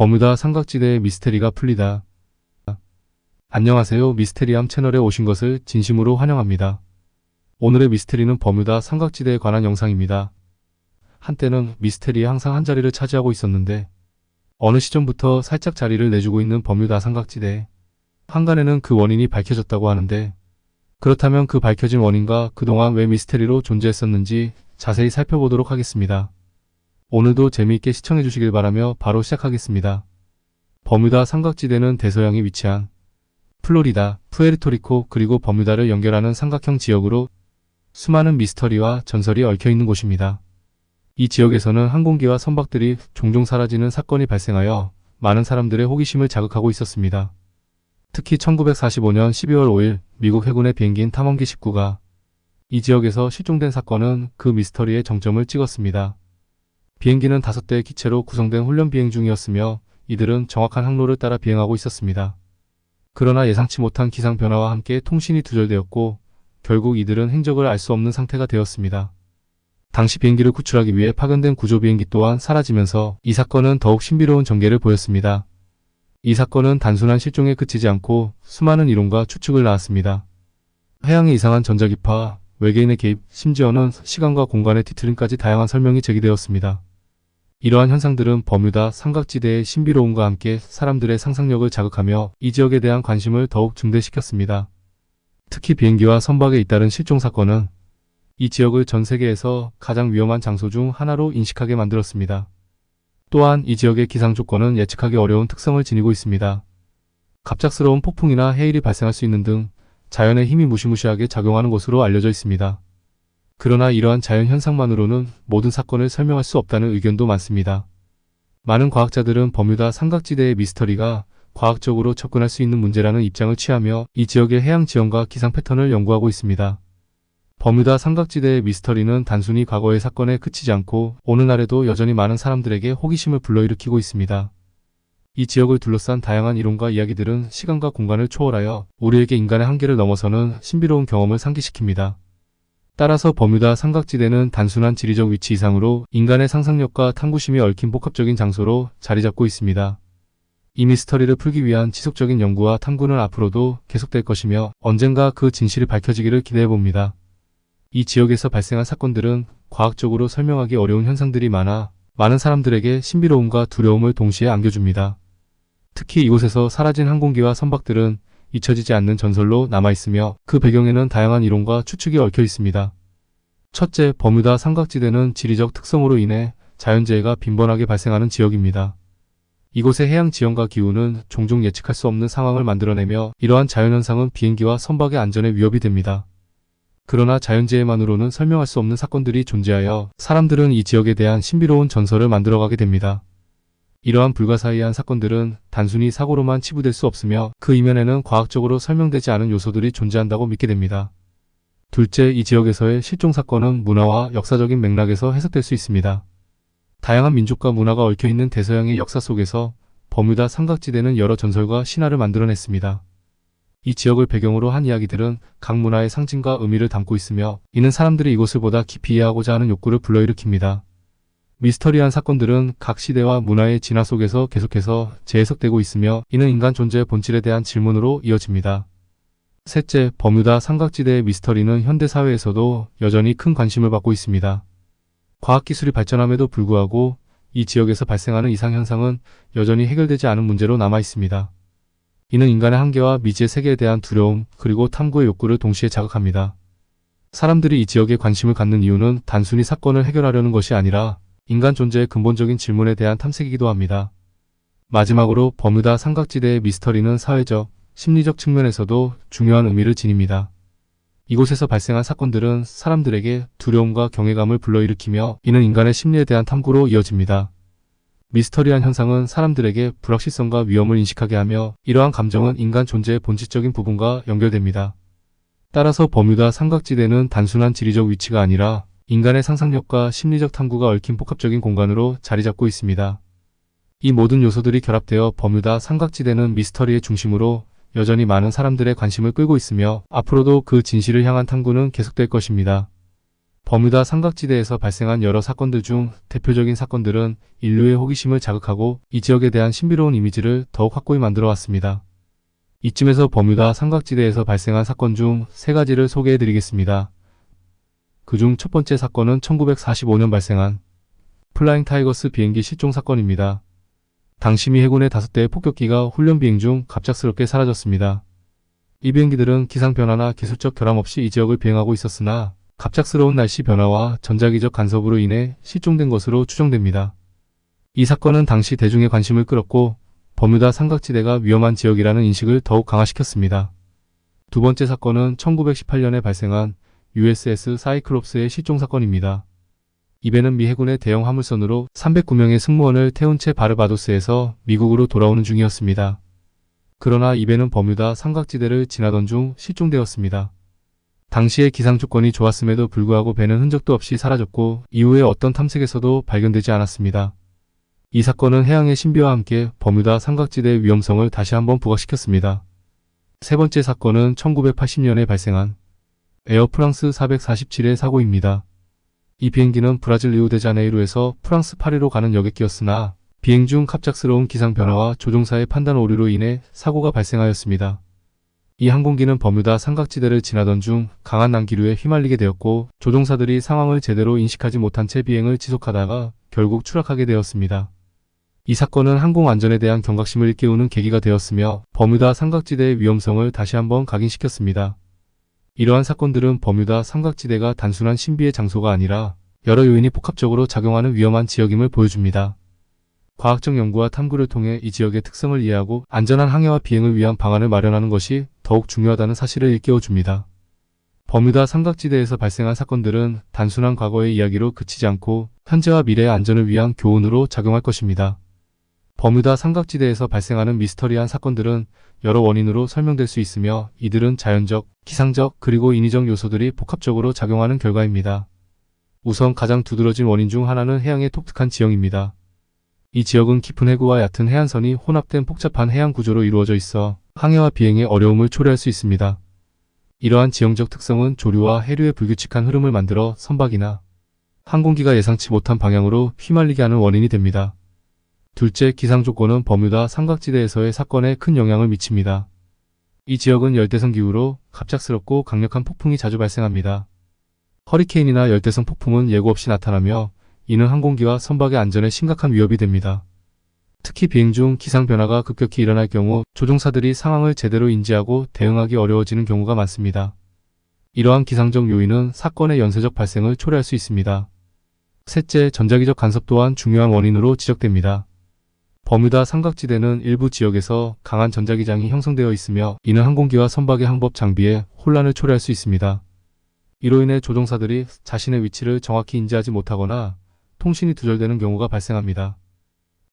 버뮤다 삼각지대의 미스테리가 풀리다. 안녕하세요. 미스테리함 채널에 오신 것을 진심으로 환영합니다. 오늘의 미스테리는 버뮤다 삼각지대에 관한 영상입니다. 한때는 미스테리에 항상 한 자리를 차지하고 있었는데 어느 시점부터 살짝 자리를 내주고 있는 버뮤다 삼각지대. 한간에는 그 원인이 밝혀졌다고 하는데 그렇다면 그 밝혀진 원인과 그동안 왜 미스테리로 존재했었는지 자세히 살펴보도록 하겠습니다. 오늘도 재미있게 시청해 주시길 바라며 바로 시작하겠습니다. 버뮤다 삼각지대는 대서양에 위치한 플로리다, 푸에르토리코 그리고 버뮤다를 연결하는 삼각형 지역으로 수많은 미스터리와 전설이 얽혀있는 곳입니다. 이 지역에서는 항공기와 선박들이 종종 사라지는 사건이 발생하여 많은 사람들의 호기심을 자극하고 있었습니다. 특히 1945년 12월 5일 미국 해군의 비행기인 탐험기 19가 이 지역에서 실종된 사건은 그 미스터리의 정점을 찍었습니다. 비행기는 5대의 기체로 구성된 훈련 비행 중이었으며 이들은 정확한 항로를 따라 비행하고 있었습니다. 그러나 예상치 못한 기상 변화와 함께 통신이 두절되었고 결국 이들은 행적을 알 수 없는 상태가 되었습니다. 당시 비행기를 구출하기 위해 파견된 구조 비행기 또한 사라지면서 이 사건은 더욱 신비로운 전개를 보였습니다. 이 사건은 단순한 실종에 그치지 않고 수많은 이론과 추측을 낳았습니다. 해양의 이상한 전자기파, 외계인의 개입, 심지어는 시간과 공간의 뒤틀림까지 다양한 설명이 제기되었습니다. 이러한 현상들은 버뮤다 삼각지대의 신비로움과 함께 사람들의 상상력을 자극하며 이 지역에 대한 관심을 더욱 증대시켰습니다. 특히 비행기와 선박에 잇따른 실종 사건은 이 지역을 전 세계에서 가장 위험한 장소 중 하나로 인식하게 만들었습니다. 또한 이 지역의 기상 조건은 예측하기 어려운 특성을 지니고 있습니다. 갑작스러운 폭풍이나 해일이 발생할 수 있는 등 자연의 힘이 무시무시하게 작용하는 곳으로 알려져 있습니다. 그러나 이러한 자연 현상만으로는 모든 사건을 설명할 수 없다는 의견도 많습니다. 많은 과학자들은 버뮤다 삼각지대의 미스터리가 과학적으로 접근할 수 있는 문제라는 입장을 취하며 이 지역의 해양 지형과 기상 패턴을 연구하고 있습니다. 버뮤다 삼각지대의 미스터리는 단순히 과거의 사건에 그치지 않고 오늘날에도 여전히 많은 사람들에게 호기심을 불러일으키고 있습니다. 이 지역을 둘러싼 다양한 이론과 이야기들은 시간과 공간을 초월하여 우리에게 인간의 한계를 넘어서는 신비로운 경험을 상기시킵니다. 따라서 버뮤다 삼각지대는 단순한 지리적 위치 이상으로 인간의 상상력과 탐구심이 얽힌 복합적인 장소로 자리잡고 있습니다. 이 미스터리를 풀기 위한 지속적인 연구와 탐구는 앞으로도 계속될 것이며 언젠가 그 진실이 밝혀지기를 기대해봅니다. 이 지역에서 발생한 사건들은 과학적으로 설명하기 어려운 현상들이 많아 많은 사람들에게 신비로움과 두려움을 동시에 안겨줍니다. 특히 이곳에서 사라진 항공기와 선박들은 잊혀지지 않는 전설로 남아있으며 그 배경에는 다양한 이론과 추측이 얽혀 있습니다. 첫째, 버뮤다 삼각지대는 지리적 특성으로 인해 자연재해가 빈번하게 발생하는 지역입니다. 이곳의 해양 지형과 기후는 종종 예측할 수 없는 상황을 만들어내며 이러한 자연현상은 비행기와 선박의 안전에 위협이 됩니다. 그러나 자연재해만으로는 설명할 수 없는 사건들이 존재하여 사람들은 이 지역에 대한 신비로운 전설을 만들어가게 됩니다. 이러한 불가사의한 사건들은 단순히 사고로만 치부될 수 없으며 그 이면에는 과학적으로 설명되지 않은 요소들이 존재한다고 믿게 됩니다. 둘째, 이 지역에서의 실종 사건은 문화와 역사적인 맥락에서 해석될 수 있습니다. 다양한 민족과 문화가 얽혀있는 대서양의 역사 속에서 버뮤다 삼각지대는 여러 전설과 신화를 만들어냈습니다. 이 지역을 배경으로 한 이야기들은 각 문화의 상징과 의미를 담고 있으며 이는 사람들이 이곳을 보다 깊이 이해하고자 하는 욕구를 불러일으킵니다. 미스터리한 사건들은 각 시대와 문화의 진화 속에서 계속해서 재해석되고 있으며 이는 인간 존재의 본질에 대한 질문으로 이어집니다. 셋째, 버뮤다 삼각지대의 미스터리는 현대사회에서도 여전히 큰 관심을 받고 있습니다. 과학기술이 발전함에도 불구하고 이 지역에서 발생하는 이상현상은 여전히 해결되지 않은 문제로 남아 있습니다. 이는 인간의 한계와 미지의 세계에 대한 두려움 그리고 탐구의 욕구를 동시에 자극합니다. 사람들이 이 지역에 관심을 갖는 이유는 단순히 사건을 해결하려는 것이 아니라 인간 존재의 근본적인 질문에 대한 탐색이기도 합니다. 마지막으로 버뮤다 삼각지대의 미스터리는 사회적, 심리적 측면에서도 중요한 의미를 지닙니다. 이곳에서 발생한 사건들은 사람들에게 두려움과 경외감을 불러일으키며 이는 인간의 심리에 대한 탐구로 이어집니다. 미스터리한 현상은 사람들에게 불확실성과 위험을 인식하게 하며 이러한 감정은 인간 존재의 본질적인 부분과 연결됩니다. 따라서 버뮤다 삼각지대는 단순한 지리적 위치가 아니라 인간의 상상력과 심리적 탐구가 얽힌 복합적인 공간으로 자리잡고 있습니다. 이 모든 요소들이 결합되어 버뮤다 삼각지대는 미스터리의 중심으로 여전히 많은 사람들의 관심을 끌고 있으며 앞으로도 그 진실을 향한 탐구는 계속될 것입니다. 버뮤다 삼각지대에서 발생한 여러 사건들 중 대표적인 사건들은 인류의 호기심을 자극하고 이 지역에 대한 신비로운 이미지를 더욱 확고히 만들어 왔습니다. 이쯤에서 버뮤다 삼각지대에서 발생한 사건 중 3가지를 소개해 드리겠습니다. 그중 첫 번째 사건은 1945년 발생한 플라잉 타이거스 비행기 실종 사건입니다. 당시 미 해군의 5대의 폭격기가 훈련 비행 중 갑작스럽게 사라졌습니다. 이 비행기들은 기상 변화나 기술적 결함 없이 이 지역을 비행하고 있었으나 갑작스러운 날씨 변화와 전자기적 간섭으로 인해 실종된 것으로 추정됩니다. 이 사건은 당시 대중의 관심을 끌었고 버뮤다 삼각지대가 위험한 지역이라는 인식을 더욱 강화시켰습니다. 두 번째 사건은 1918년에 발생한 USS 사이클롭스의 실종 사건입니다. 이 배는 미 해군의 대형 화물선으로 309명의 승무원을 태운 채 바르바도스에서 미국으로 돌아오는 중이었습니다. 그러나 이 배는 버뮤다 삼각지대를 지나던 중 실종되었습니다. 당시의 기상 조건이 좋았음에도 불구하고 배는 흔적도 없이 사라졌고 이후에 어떤 탐색에서도 발견되지 않았습니다. 이 사건은 해양의 신비와 함께 버뮤다 삼각지대의 위험성을 다시 한번 부각시켰습니다. 세 번째 사건은 1980년에 발생한 에어 프랑스 447의 사고입니다. 이 비행기는 브라질 리우데자네이루에서 프랑스 파리로 가는 여객기였으나 비행 중 갑작스러운 기상 변화와 조종사의 판단 오류로 인해 사고가 발생하였습니다. 이 항공기는 버뮤다 삼각지대를 지나던 중 강한 난기류에 휘말리게 되었고 조종사들이 상황을 제대로 인식하지 못한 채 비행을 지속하다가 결국 추락하게 되었습니다. 이 사건은 항공 안전에 대한 경각심을 일깨우는 계기가 되었으며 버뮤다 삼각지대의 위험성을 다시 한번 각인시켰습니다. 이러한 사건들은 버뮤다 삼각지대가 단순한 신비의 장소가 아니라 여러 요인이 복합적으로 작용하는 위험한 지역임을 보여줍니다. 과학적 연구와 탐구를 통해 이 지역의 특성을 이해하고 안전한 항해와 비행을 위한 방안을 마련하는 것이 더욱 중요하다는 사실을 일깨워줍니다. 버뮤다 삼각지대에서 발생한 사건들은 단순한 과거의 이야기로 그치지 않고 현재와 미래의 안전을 위한 교훈으로 작용할 것입니다. 버뮤다 삼각지대에서 발생하는 미스터리한 사건들은 여러 원인으로 설명될 수 있으며 이들은 자연적, 기상적, 그리고 인위적 요소들이 복합적으로 작용하는 결과입니다. 우선 가장 두드러진 원인 중 하나는 해양의 독특한 지형입니다. 이 지역은 깊은 해구와 얕은 해안선이 혼합된 복잡한 해양 구조로 이루어져 있어 항해와 비행의 어려움을 초래할 수 있습니다. 이러한 지형적 특성은 조류와 해류의 불규칙한 흐름을 만들어 선박이나 항공기가 예상치 못한 방향으로 휘말리게 하는 원인이 됩니다. 둘째, 기상 조건은 버뮤다 삼각지대에서의 사건에 큰 영향을 미칩니다. 이 지역은 열대성 기후로 갑작스럽고 강력한 폭풍이 자주 발생합니다. 허리케인이나 열대성 폭풍은 예고 없이 나타나며 이는 항공기와 선박의 안전에 심각한 위협이 됩니다. 특히 비행 중 기상 변화가 급격히 일어날 경우 조종사들이 상황을 제대로 인지하고 대응하기 어려워지는 경우가 많습니다. 이러한 기상적 요인은 사건의 연쇄적 발생을 초래할 수 있습니다. 셋째, 전자기적 간섭 또한 중요한 원인으로 지적됩니다. 버뮤다 삼각지대는 일부 지역에서 강한 전자기장이 형성되어 있으며 이는 항공기와 선박의 항법 장비에 혼란을 초래할 수 있습니다. 이로 인해 조종사들이 자신의 위치를 정확히 인지하지 못하거나 통신이 두절되는 경우가 발생합니다.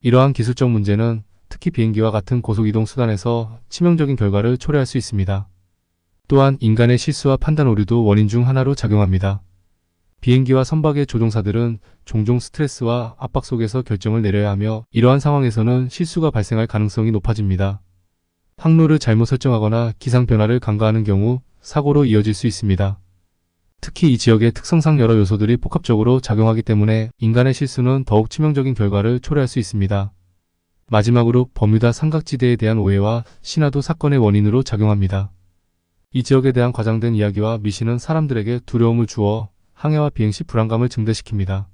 이러한 기술적 문제는 특히 비행기와 같은 고속이동 수단에서 치명적인 결과를 초래할 수 있습니다. 또한 인간의 실수와 판단 오류도 원인 중 하나로 작용합니다. 비행기와 선박의 조종사들은 종종 스트레스와 압박 속에서 결정을 내려야 하며 이러한 상황에서는 실수가 발생할 가능성이 높아집니다. 항로를 잘못 설정하거나 기상 변화를 간과하는 경우 사고로 이어질 수 있습니다. 특히 이 지역의 특성상 여러 요소들이 복합적으로 작용하기 때문에 인간의 실수는 더욱 치명적인 결과를 초래할 수 있습니다. 마지막으로 버뮤다 삼각지대에 대한 오해와 신화도 사건의 원인으로 작용합니다. 이 지역에 대한 과장된 이야기와 미신은 사람들에게 두려움을 주어 항해와 비행 시 불안감을 증대시킵니다.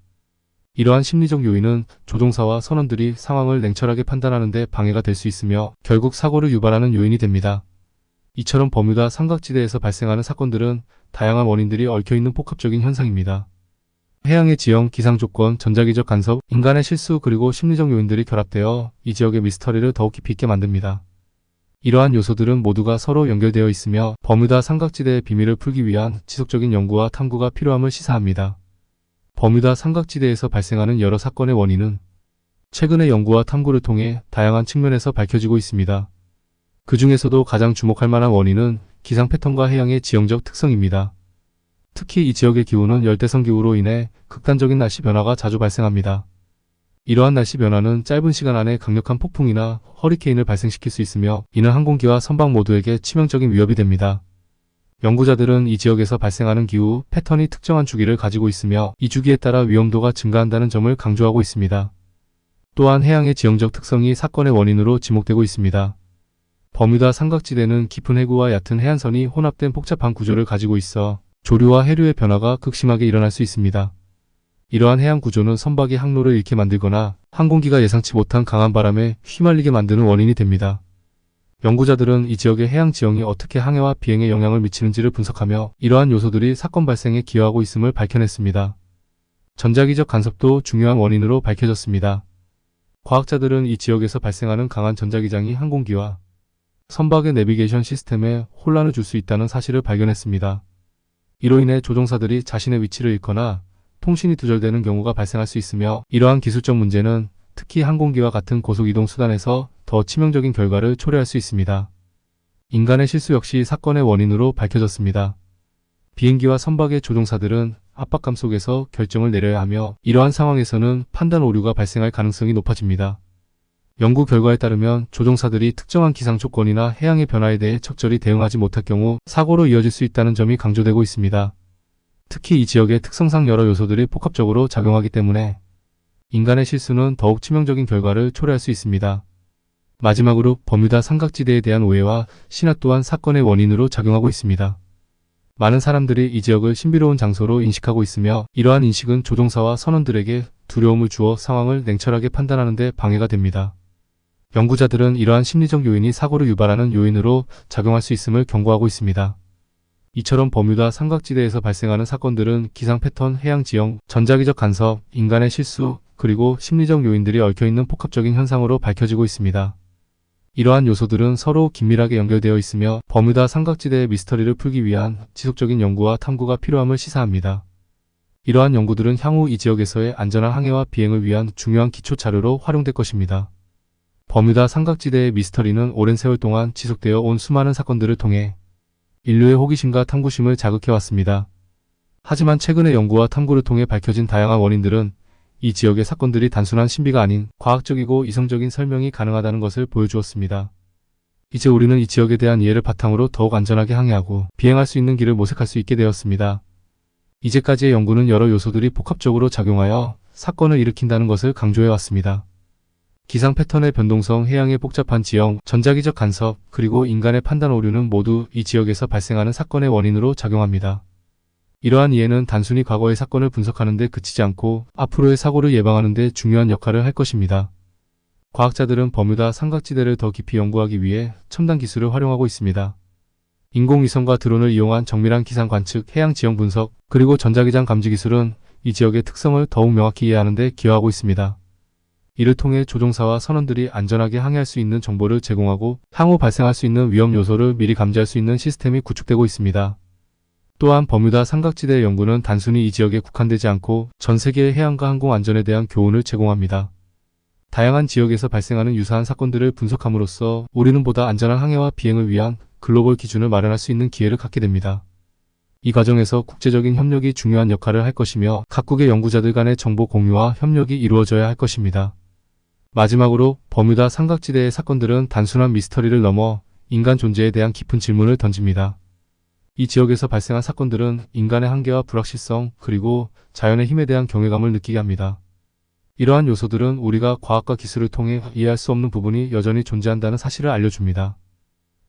이러한 심리적 요인은 조종사와 선원들이 상황을 냉철하게 판단하는 데 방해가 될 수 있으며 결국 사고를 유발하는 요인이 됩니다. 이처럼 버뮤다 삼각지대에서 발생하는 사건들은 다양한 원인들이 얽혀있는 복합적인 현상입니다. 해양의 지형, 기상 조건, 전자기적 간섭, 인간의 실수 그리고 심리적 요인들이 결합되어 이 지역의 미스터리를 더욱 깊이 있게 만듭니다. 이러한 요소들은 모두가 서로 연결되어 있으며 버뮤다 삼각지대의 비밀을 풀기 위한 지속적인 연구와 탐구가 필요함을 시사합니다. 버뮤다 삼각지대에서 발생하는 여러 사건의 원인은 최근의 연구와 탐구를 통해 다양한 측면에서 밝혀지고 있습니다. 그 중에서도 가장 주목할 만한 원인은 기상 패턴과 해양의 지형적 특성입니다. 특히 이 지역의 기후는 열대성 기후로 인해 극단적인 날씨 변화가 자주 발생합니다. 이러한 날씨 변화는 짧은 시간 안에 강력한 폭풍이나 허리케인을 발생시킬 수 있으며 이는 항공기와 선박 모두에게 치명적인 위협이 됩니다. 연구자들은 이 지역에서 발생하는 기후 패턴이 특정한 주기를 가지고 있으며 이 주기에 따라 위험도가 증가한다는 점을 강조하고 있습니다. 또한 해양의 지형적 특성이 사건의 원인으로 지목되고 있습니다. 버뮤다 삼각지대는 깊은 해구와 얕은 해안선이 혼합된 복잡한 구조를 가지고 있어 조류와 해류의 변화가 극심하게 일어날 수 있습니다. 이러한 해양 구조는 선박이 항로를 잃게 만들거나 항공기가 예상치 못한 강한 바람에 휘말리게 만드는 원인이 됩니다. 연구자들은 이 지역의 해양 지형이 어떻게 항해와 비행에 영향을 미치는지를 분석하며 이러한 요소들이 사건 발생에 기여하고 있음을 밝혀냈습니다. 전자기적 간섭도 중요한 원인으로 밝혀졌습니다. 과학자들은 이 지역에서 발생하는 강한 전자기장이 항공기와 선박의 내비게이션 시스템에 혼란을 줄 수 있다는 사실을 발견했습니다. 이로 인해 조종사들이 자신의 위치를 잃거나 통신이 두절되는 경우가 발생할 수 있으며 이러한 기술적 문제는 특히 항공기와 같은 고속이동 수단에서 더 치명적인 결과를 초래할 수 있습니다. 인간의 실수 역시 사건의 원인으로 밝혀졌습니다. 비행기와 선박의 조종사들은 압박감 속에서 결정을 내려야 하며 이러한 상황에서는 판단 오류가 발생할 가능성이 높아집니다. 연구 결과에 따르면 조종사들이 특정한 기상 조건이나 해양의 변화에 대해 적절히 대응하지 못할 경우 사고로 이어질 수 있다는 점이 강조되고 있습니다. 특히 이 지역의 특성상 여러 요소들이 복합적으로 작용하기 때문에 인간의 실수는 더욱 치명적인 결과를 초래할 수 있습니다. 마지막으로 버뮤다 삼각지대에 대한 오해와 신화 또한 사건의 원인으로 작용하고 있습니다. 많은 사람들이 이 지역을 신비로운 장소로 인식하고 있으며 이러한 인식은 조종사와 선원들에게 두려움을 주어 상황을 냉철하게 판단하는 데 방해가 됩니다. 연구자들은 이러한 심리적 요인이 사고를 유발하는 요인으로 작용할 수 있음을 경고하고 있습니다. 이처럼 버뮤다 삼각지대에서 발생하는 사건들은 기상 패턴, 해양 지형, 전자기적 간섭, 인간의 실수, 그리고 심리적 요인들이 얽혀있는 복합적인 현상으로 밝혀지고 있습니다. 이러한 요소들은 서로 긴밀하게 연결되어 있으며 버뮤다 삼각지대의 미스터리를 풀기 위한 지속적인 연구와 탐구가 필요함을 시사합니다. 이러한 연구들은 향후 이 지역에서의 안전한 항해와 비행을 위한 중요한 기초 자료로 활용될 것입니다. 버뮤다 삼각지대의 미스터리는 오랜 세월 동안 지속되어 온 수많은 사건들을 통해 인류의 호기심과 탐구심을 자극해왔습니다. 하지만 최근의 연구와 탐구를 통해 밝혀진 다양한 원인들은 이 지역의 사건들이 단순한 신비가 아닌 과학적이고 이성적인 설명이 가능하다는 것을 보여주었습니다. 이제 우리는 이 지역에 대한 이해를 바탕으로 더욱 안전하게 항해하고 비행할 수 있는 길을 모색할 수 있게 되었습니다. 이제까지의 연구는 여러 요소들이 복합적으로 작용하여 사건을 일으킨다는 것을 강조해왔습니다. 기상 패턴의 변동성, 해양의 복잡한 지형, 전자기적 간섭, 그리고 인간의 판단 오류는 모두 이 지역에서 발생하는 사건의 원인으로 작용합니다. 이러한 이해는 단순히 과거의 사건을 분석하는 데 그치지 않고 앞으로의 사고를 예방하는 데 중요한 역할을 할 것입니다. 과학자들은 버뮤다 삼각지대를 더 깊이 연구하기 위해 첨단 기술을 활용하고 있습니다. 인공위성과 드론을 이용한 정밀한 기상 관측, 해양 지형 분석, 그리고 전자기장 감지 기술은 이 지역의 특성을 더욱 명확히 이해하는 데 기여하고 있습니다. 이를 통해 조종사와 선원들이 안전하게 항해할 수 있는 정보를 제공하고 향후 발생할 수 있는 위험 요소를 미리 감지할 수 있는 시스템이 구축되고 있습니다. 또한 버뮤다 삼각지대의 연구는 단순히 이 지역에 국한되지 않고 전 세계의 해양과 항공 안전에 대한 교훈을 제공합니다. 다양한 지역에서 발생하는 유사한 사건들을 분석함으로써 우리는 보다 안전한 항해와 비행을 위한 글로벌 기준을 마련할 수 있는 기회를 갖게 됩니다. 이 과정에서 국제적인 협력이 중요한 역할을 할 것이며 각국의 연구자들 간의 정보 공유와 협력이 이루어져야 할 것입니다. 마지막으로 버뮤다 삼각지대의 사건들은 단순한 미스터리를 넘어 인간 존재에 대한 깊은 질문을 던집니다. 이 지역에서 발생한 사건들은 인간의 한계와 불확실성, 그리고 자연의 힘에 대한 경외감을 느끼게 합니다. 이러한 요소들은 우리가 과학과 기술을 통해 이해할 수 없는 부분이 여전히 존재한다는 사실을 알려줍니다.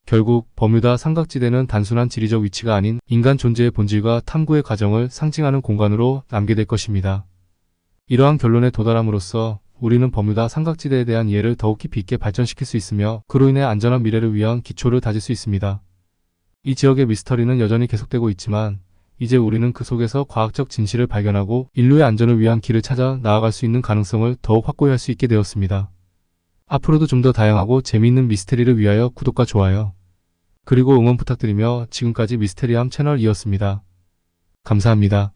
결국 버뮤다 삼각지대는 단순한 지리적 위치가 아닌 인간 존재의 본질과 탐구의 과정을 상징하는 공간으로 남게 될 것입니다. 이러한 결론에 도달함으로써 우리는 버뮤다 삼각지대에 대한 이해를 더욱 깊이 있게 발전시킬 수 있으며 그로 인해 안전한 미래를 위한 기초를 다질 수 있습니다. 이 지역의 미스터리는 여전히 계속되고 있지만 이제 우리는 그 속에서 과학적 진실을 발견하고 인류의 안전을 위한 길을 찾아 나아갈 수 있는 가능성을 더욱 확고히 할 수 있게 되었습니다. 앞으로도 좀 더 다양하고 재미있는 미스테리를 위하여 구독과 좋아요, 그리고 응원 부탁드리며 지금까지 미스테리함 채널이었습니다. 감사합니다.